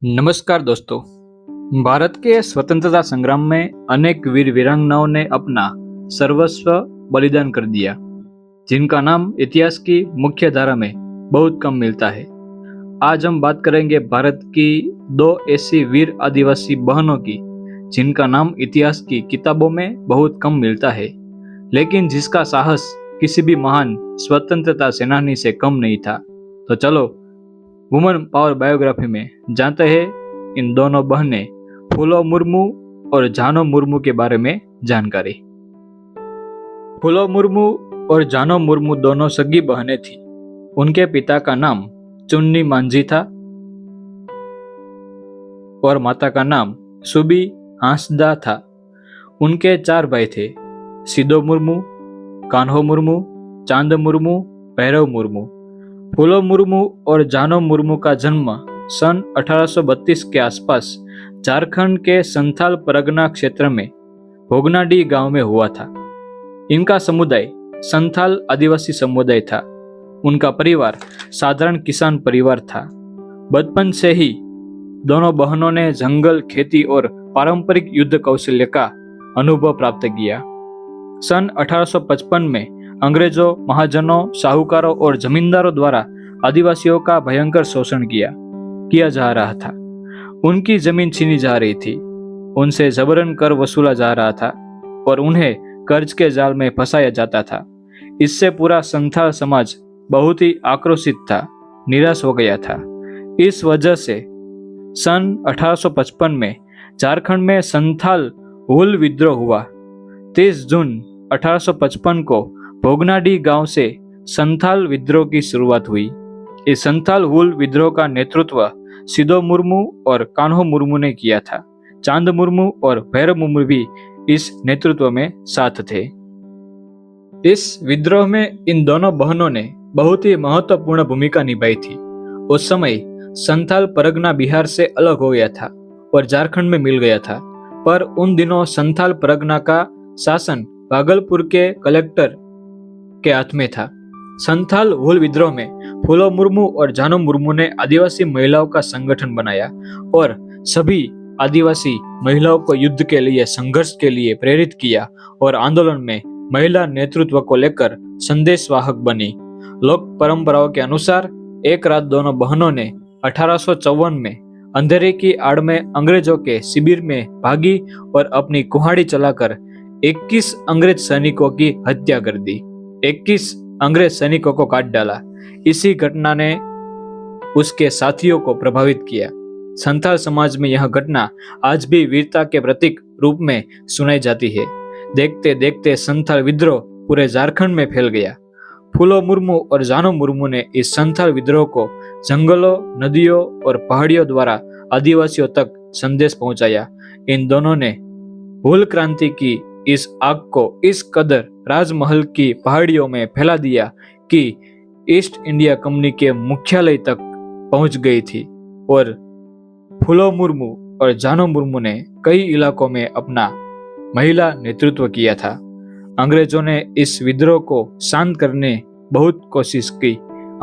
नमस्कार दोस्तों। भारत के स्वतंत्रता संग्राम में अनेक वीर वीरांगनाओं ने अपना सर्वस्व बलिदान कर दिया, जिनका नाम इतिहास की मुख्य धारा में बहुत कम मिलता है। आज हम बात करेंगे भारत की दो ऐसी वीर आदिवासी बहनों की, जिनका नाम इतिहास की किताबों में बहुत कम मिलता है, लेकिन जिसका साहस किसी भी महान स्वतंत्रता सेनानी से कम नहीं था। तो चलो वुमन पावर बायोग्राफी में जानते हैं इन दोनों बहनें फूलो मुर्मू और जानो मुर्मू के बारे में जानकारी। फूलो मुर्मू और जानो मुर्मू दोनों सगी बहनें थीं। उनके पिता का नाम चुन्नी मांझी था और माता का नाम सुबी हांसदा था। उनके 4 भाई थे, सिदो मुर्मू, कान्हो मुर्मू, चांद मुर्मू, भैरव मुर्मू। फूलो मुर्मू और जानो मुर्मू का जन्म सन 1832 के आसपास झारखंड के संथाल परगना क्षेत्र में भोगनाडी गांव में हुआ था। इनका समुदाय संथाल आदिवासी समुदाय था। उनका परिवार साधारण किसान परिवार था। बचपन से ही दोनों बहनों ने जंगल, खेती और पारंपरिक युद्ध कौशल्य का अनुभव प्राप्त किया। सन 1855 में अंग्रेजों, महाजनों, साहूकारों और जमींदारों द्वारा आदिवासियों का भयंकर शोषण किया जा रहा था। उनकी जमीन छीनी जा रही थी, उनसे जबरन कर वसूला जा रहा था और उन्हें कर्ज के जाल में फंसाया जाता था। इससे पूरा संथाल समाज बहुत ही आक्रोशित था, निराश हो गया था। इस वजह से सन 1855 में झारखंड में संथाल हुल विद्रोह हुआ। 30 जून 1855 को भोगनाडी गांव से संथाल विद्रोह की शुरुआत हुई। इस संथाल हुल विद्रोह का नेतृत्व सिदो मुर्मू और कान्हो मुर्मू ने किया था। चांद मुर्मू और भैरव मुर्मू भी इस नेतृत्व में साथ थे। इस विद्रोह में इन दोनों बहनों ने बहुत ही महत्वपूर्ण भूमिका निभाई थी। उस समय संथाल परगना बिहार से अलग हो गया था और झारखंड में मिल गया था, पर उन दिनों संथाल परगना का शासन भागलपुर के कलेक्टर के हाथ में था। संथाल हुल विद्रोह में फूलो मुर्मू और जानो मुर्मू ने आदिवासी महिलाओं का संगठन बनाया और सभी आदिवासी महिलाओं को युद्ध के लिए, संघर्ष के लिए प्रेरित किया और आंदोलन में महिला नेतृत्व को लेकर संदेशवाहक बनी। लोक परंपराओं के अनुसार एक रात दोनों बहनों ने 1854 में अंधेरे की आड़ में अंग्रेजों के शिविर में भागी और अपनी कुहाड़ी चलाकर 21 अंग्रेज सैनिकों की हत्या कर दी। 21 अंग्रेज सैनिकों को काट डाला। इसी घटना ने उसके साथियों को प्रभावित किया। संथाल समाज में यह घटना आज भी वीरता के प्रतीक रूप में सुनाई जाती है। देखते देखते संथाल विद्रोह पूरे झारखंड में फैल गया। फूलो मुर्मू और जानो मुर्मू ने इस संथाल विद्रोह को जंगलों, नदियों और पहाड़ियों द्वारा आदिवासियों तक संदेश पहुंचाया। इन दोनों ने हुल क्रांति की इस आग को इस कदर राजमहल की पहाड़ियों में फैला दिया कि ईस्ट इंडिया कंपनी के मुख्यालय तक पहुंच गई थी और फूलो मुर्मू और जानो मुर्मू ने कई इलाकों में अपना महिला नेतृत्व किया था। अंग्रेजों ने इस विद्रोह को शांत करने बहुत कोशिश की।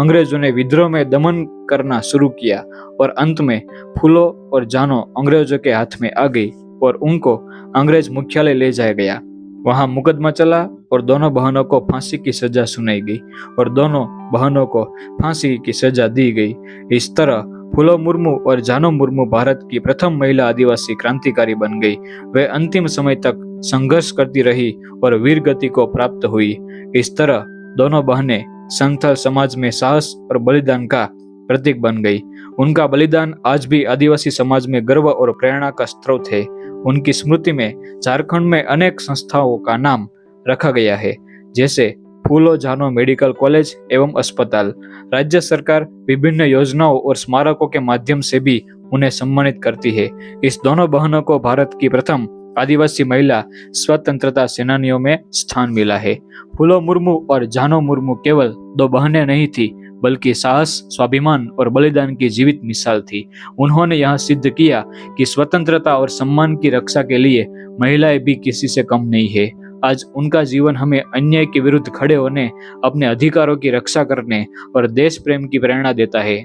अंग्रेजों ने विद्रोह में दमन करना शुरू किया और अंत में फूलो और जानो अंग्रेजों के हाथ में आ गई और उनको अंग्रेज मुख्यालय ले जाया गया। वहां मुकदमा चला और दोनों बहनों को फांसी की सजा सुनाई गई और दोनों बहनों को फांसी की सजा दी गई। इस तरह फूलो मुर्मू और जानो मुर्मू भारत की प्रथम महिला आदिवासी क्रांतिकारी बन गई। वे अंतिम समय तक संघर्ष करती रही और वीर गति को प्राप्त हुई। इस तरह दोनों बहनें संथाल समाज में साहस और बलिदान का प्रतीक बन गई। उनका बलिदान आज भी आदिवासी समाज में गर्व और प्रेरणा का स्रोत है। उनकी स्मृति में झारखंड में अनेक संस्थाओं का नाम रखा गया है, जैसे फूलो जानो मेडिकल कॉलेज एवं अस्पताल। राज्य सरकार विभिन्न योजनाओं और स्मारकों के माध्यम से भी उन्हें सम्मानित करती है। इस दोनों बहनों को भारत की प्रथम आदिवासी महिला स्वतंत्रता सेनानियों में स्थान मिला है। फूलो मुर्मू और जानो मुर्मू केवल 2 बहनें नहीं थी, बल्कि साहस, स्वाभिमान और बलिदान की जीवित मिसाल थी। उन्होंने यह सिद्ध किया कि स्वतंत्रता और सम्मान की रक्षा के लिए महिलाएं भी किसी से कम नहीं है। आज उनका जीवन हमें अन्याय के विरुद्ध खड़े होने, अपने अधिकारों की रक्षा करने और देश प्रेम की प्रेरणा देता है।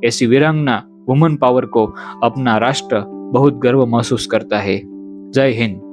ऐसी वीरांगना वुमन पावर को अपना राष्ट्र बहुत गर्व महसूस करता है। जय हिंद।